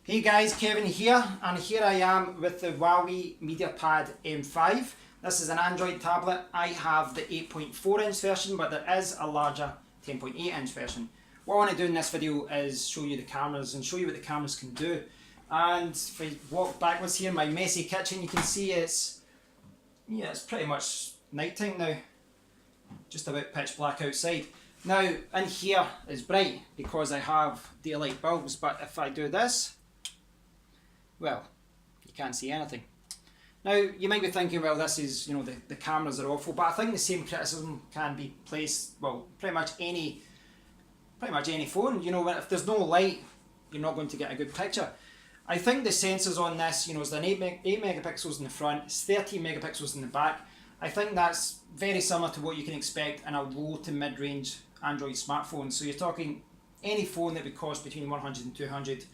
Hey guys, Kevin here, and here I am with the Huawei Mediapad M5. This is an Android tablet. I have the 8.4 inch version, but there is a larger 10.8 inch version. What I want to do in this video is show you the cameras and show you what the cameras can do. And if I walk backwards here in my messy kitchen, you can see it's pretty much nighttime now. Just about pitch black outside. Now, in here is bright because I have daylight bulbs, but if I do this, well, you can't see anything. Now, you might be thinking, well, this is, the cameras are awful, but I think the same criticism can be placed, well, pretty much any phone. If there's no light, you're not going to get a good picture. I think the sensors on this, is an 8 megapixels in the front, it's 13 megapixels in the back. I think that's very similar to what you can expect in a low to mid-range Android smartphone. So you're talking any phone that would cost between 100 and 200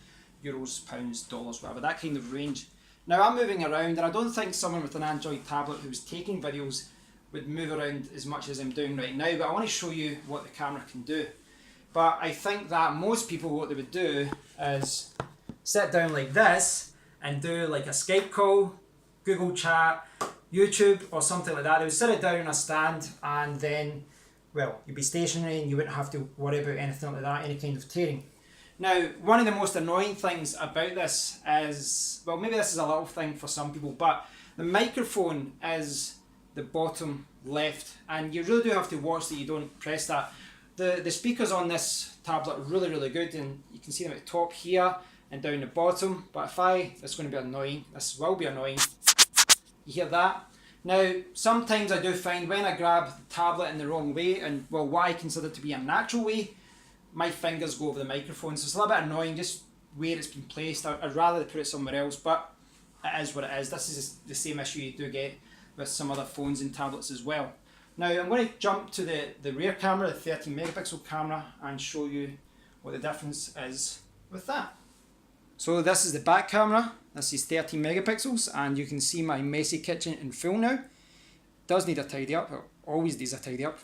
euros, pounds, dollars, whatever, that kind of range. Now I'm moving around, and I don't think someone with an Android tablet who's taking videos would move around as much as I'm doing right now, but I want to show you what the camera can do. But I think that most people, what they would do is sit down like this and do like a Skype call, Google Chat, YouTube or something like that. They would sit it down on a stand, and then, well, you'd be stationary and you wouldn't have to worry about anything like that, any kind of tearing. Now, one of the most annoying things about this is, well, maybe this is a little thing for some people, but the microphone is the bottom left, and you really do have to watch that you don't press that. The speakers on this tablet are really good, and you can see them at the top here and down the bottom, but it's going to be annoying, this will be annoying. You hear that? Now, sometimes I do find when I grab the tablet in the wrong way, and well, what I consider to be a natural way, my fingers go over the microphone, so it's a little bit annoying just where it's been placed. I'd rather put it somewhere else, but it is what it is. This is the same issue you do get with some other phones and tablets as well. Now I'm going to jump to the rear camera, the 13 megapixel camera, and show you what the difference is with that. So this is the back camera. This is 13 megapixels, and you can see my messy kitchen in full now. It does need a tidy up, it always needs a tidy up.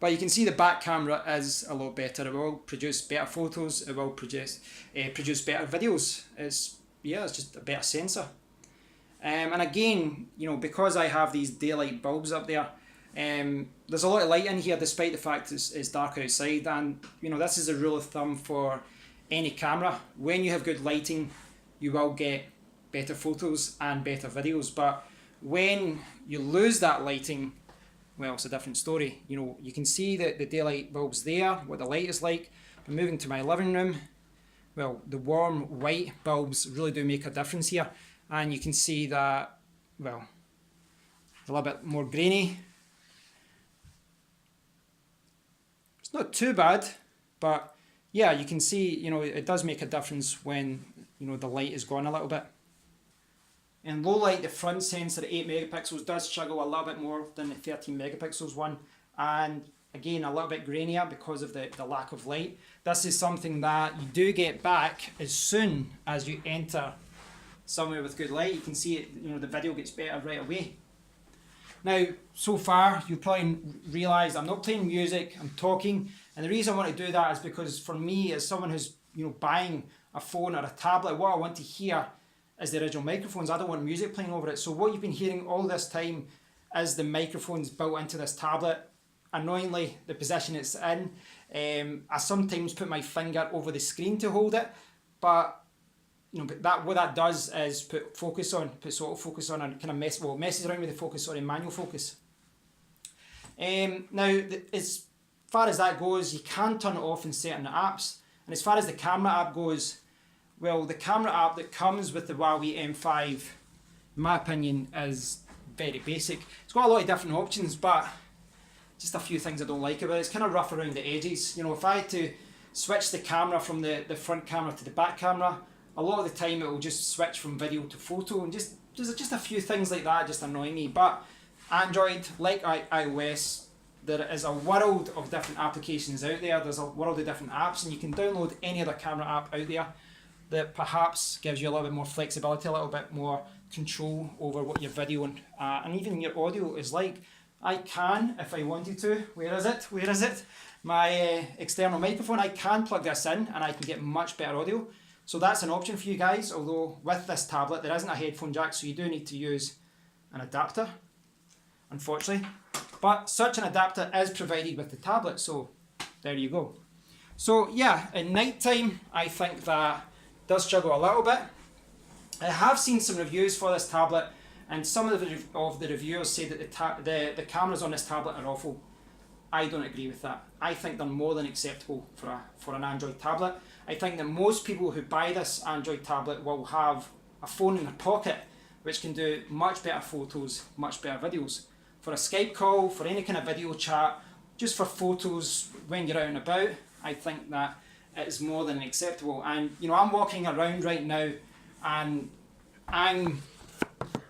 But you can see the back camera is a lot better. It will produce better photos, it will produce better videos. It's just a better sensor. And again, because I have these daylight bulbs up there, there's a lot of light in here despite the fact it's dark outside. And this is a rule of thumb for any camera. When you have good lighting, you will get better photos and better videos. But when you lose that lighting, well, it's a different story. You can see that the daylight bulbs there, what the light is like. I'm moving to my living room. Well, the warm white bulbs really do make a difference here. And you can see that, well, a little bit more grainy. It's not too bad, but yeah, you can see, it does make a difference when, the light is gone a little bit. In low light, the front sensor at 8 megapixels does struggle a little bit more than the 13 megapixels one. And again, a little bit grainier because of the lack of light. This is something that you do get back as soon as you enter somewhere with good light. You can see it, the video gets better right away. Now, so far, you probably realise I'm not playing music, I'm talking. And the reason I want to do that is because for me, as someone who's, buying a phone or a tablet, what I want to hear is the original microphones. I don't want music playing over it. So what you've been hearing all this time is the microphones built into this tablet. Annoyingly, the position it's in. I sometimes put my finger over the screen to hold it, but what that does is puts autofocus on and kind of messes around with the focus, manual focus. Now, as far as that goes, you can turn it off in certain apps. And as far as the camera app goes, well, the camera app that comes with the Huawei M5, in my opinion, is very basic. It's got a lot of different options, but just a few things I don't like about it. It's kind of rough around the edges. If I had to switch the camera from the front camera to the back camera, a lot of the time it will just switch from video to photo, and just a few things like that just annoy me. But Android, like iOS, there is a world of different applications out there. There's a world of different apps, and you can download any other camera app out there that perhaps gives you a little bit more flexibility, a little bit more control over what your video and even your audio is like. I can, if I wanted to, where is it? My external microphone, I can plug this in and I can get much better audio. So that's an option for you guys, although with this tablet there isn't a headphone jack, so you do need to use an adapter, unfortunately. But such an adapter is provided with the tablet, so there you go. So yeah, at night time I think that does struggle a little bit. I have seen some reviews for this tablet, and some of the reviewers say that the cameras on this tablet are awful. I don't agree with that. I think they're more than acceptable for an Android tablet. I think that most people who buy this Android tablet will have a phone in their pocket which can do much better photos, much better videos. For a Skype call, for any kind of video chat, just for photos when you're out and about, I think that it is more than acceptable. And you know, I'm walking around right now and I'm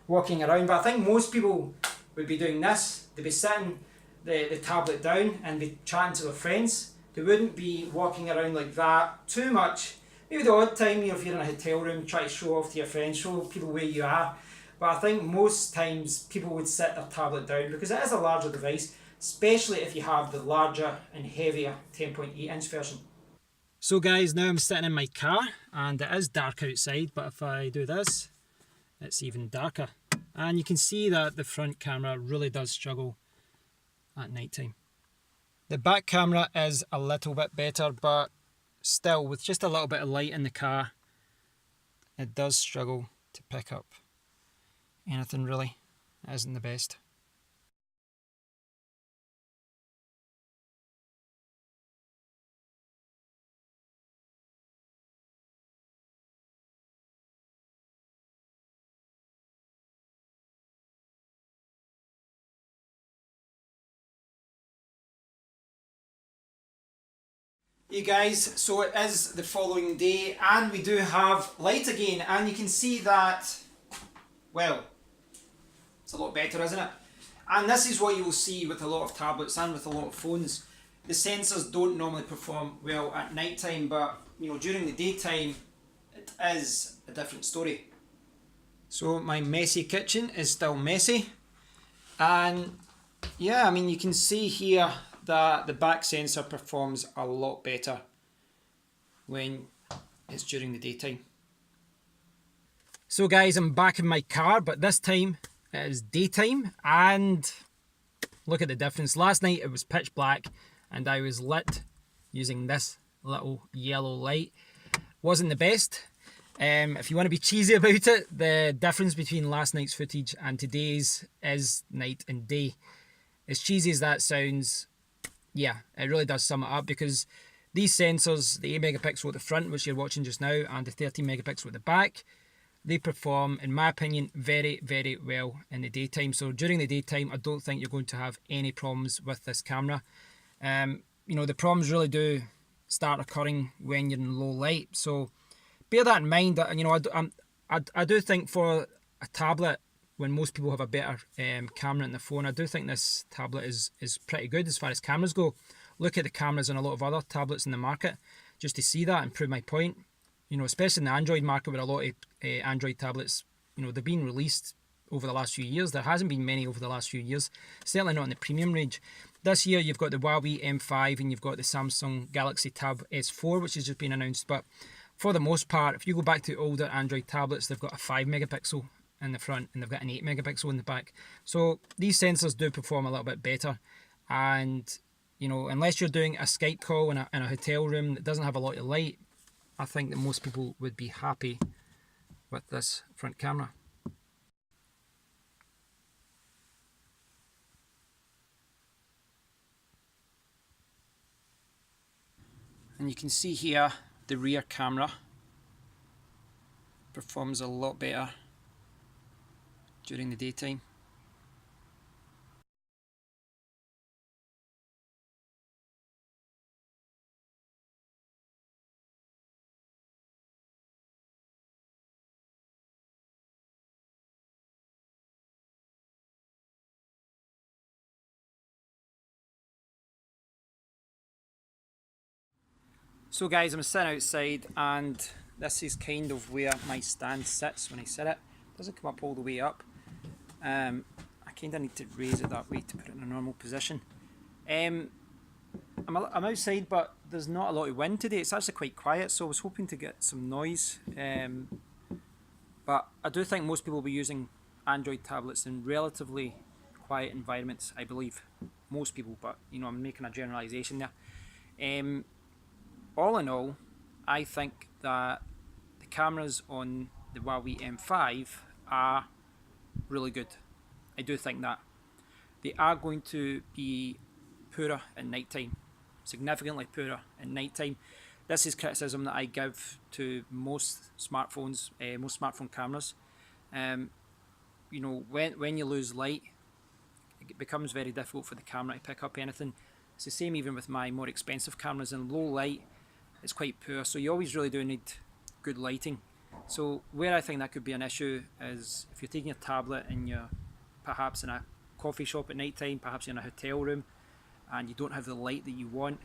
walking around, but I think most people would be doing this. They'd be sitting the tablet down and be chatting to their friends. They wouldn't be walking around like that too much. Maybe the odd time, you know, if you're in a hotel room, try to show off to your friends, show people where you are. But I think most times people would set their tablet down because it is a larger device, especially if you have the larger and heavier 10.8 inch version. So guys, now I'm sitting in my car and it is dark outside, but if I do this, it's even darker. And you can see that the front camera really does struggle at night time. The back camera is a little bit better, but still with just a little bit of light in the car, it does struggle to pick up anything really. It isn't the best. Hey guys, so it is the following day and we do have light again, and you can see that, well, it's a lot better, isn't it? And this is what you will see with a lot of tablets and with a lot of phones. The sensors don't normally perform well at night time, but you know, during the daytime it is a different story. So my messy kitchen is still messy, and yeah, I mean, you can see here that the back sensor performs a lot better when it's during the daytime. So guys, I'm back in my car, but this time it is daytime, and look at the difference. Last night it was pitch black and I was lit using this little yellow light. Wasn't the best. If you want to be cheesy about it, the difference between last night's footage and today's is night and day. As cheesy as that sounds, yeah, it really does sum it up, because these sensors, the 8 megapixel at the front, which you're watching just now, and the 13 megapixel at the back, they perform, in my opinion, very, very well in the daytime. So during the daytime, I don't think you're going to have any problems with this camera. You know, the problems really do start occurring when you're in low light. So bear that in mind. That, you know, I do think for a tablet, when most people have a better camera in the phone, I do think this tablet is pretty good as far as cameras go. Look at the cameras on a lot of other tablets in the market just to see that and prove my point. You know, especially in the Android market, where a lot of Android tablets, you know, they've been released over the last few years. There hasn't been many over the last few years, certainly not in the premium range. This year you've got the Huawei M5 and you've got the Samsung Galaxy Tab S4, which has just been announced. But for the most part, if you go back to older Android tablets, they've got a 5 megapixel in the front and they've got an 8 megapixel in the back. So these sensors do perform a little bit better. And you know, unless you're doing a Skype call in a hotel room that doesn't have a lot of light, I think that most people would be happy with this front camera. And you can see here the rear camera performs a lot better during the daytime. So guys, I'm sitting outside and this is kind of where my stand sits when I sit it. It doesn't come up all the way up. I kind of need to raise it that way to put it in a normal position. I'm outside, but there's not a lot of wind today. It's actually quite quiet, so I was hoping to get some noise. But I do think most people will be using Android tablets in relatively quiet environments, I believe. Most people, but you know, I'm making a generalization there. All in all, I think that the cameras on the Huawei M5 are really good. I do think that. They are going to be poorer at night time, significantly poorer at night time. This is criticism that I give to most smartphones, most smartphone cameras. You know, when you lose light, it becomes very difficult for the camera to pick up anything. It's the same even with my more expensive cameras. In low light, it's quite poor, so you always really do need good lighting. So where I think that could be an issue is if you're taking a tablet and you're perhaps in a coffee shop at night time, perhaps you're in a hotel room, and you don't have the light that you want.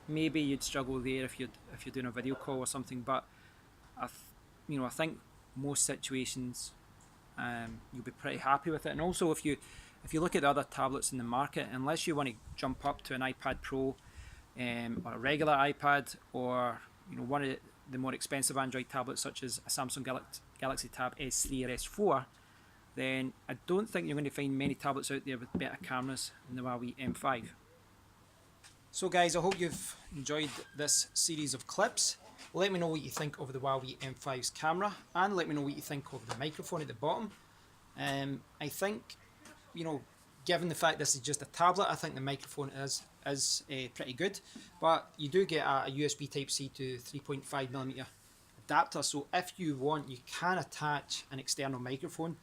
Maybe you'd struggle there if you're doing a video call or something. But I think most situations you'll be pretty happy with it. And also if you look at the other tablets in the market, unless you want to jump up to an iPad Pro or a regular iPad, or you know, one of the more expensive Android tablets such as a Samsung Galaxy Tab S3 or S4, then I don't think you're going to find many tablets out there with better cameras than the Huawei M5. So guys, I hope you've enjoyed this series of clips. Let me know what you think of the Huawei M5's camera, and let me know what you think of the microphone at the bottom. I think, you know, given the fact this is just a tablet, I think the microphone is pretty good. But you do get a USB Type-C to 3.5mm adapter, so if you want, you can attach an external microphone.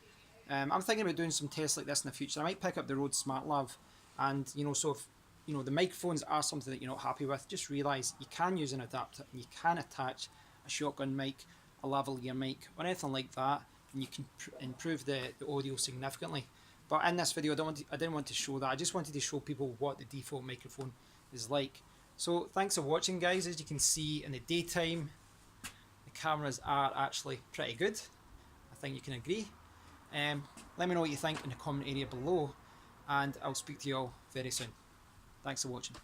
I'm thinking about doing some tests like this in the future. I might pick up the Rode SmartLav, and you know, so if you know the microphones are something that you're not happy with, just realise you can use an adapter and you can attach a shotgun mic, a lavalier mic, or anything like that, and you can improve the audio significantly. But in this video, I didn't want to show that. I just wanted to show people what the default microphone is like. So thanks for watching, guys. As you can see, in the daytime, the cameras are actually pretty good. I think you can agree. Let me know what you think in the comment area below, and I'll speak to you all very soon. Thanks for watching.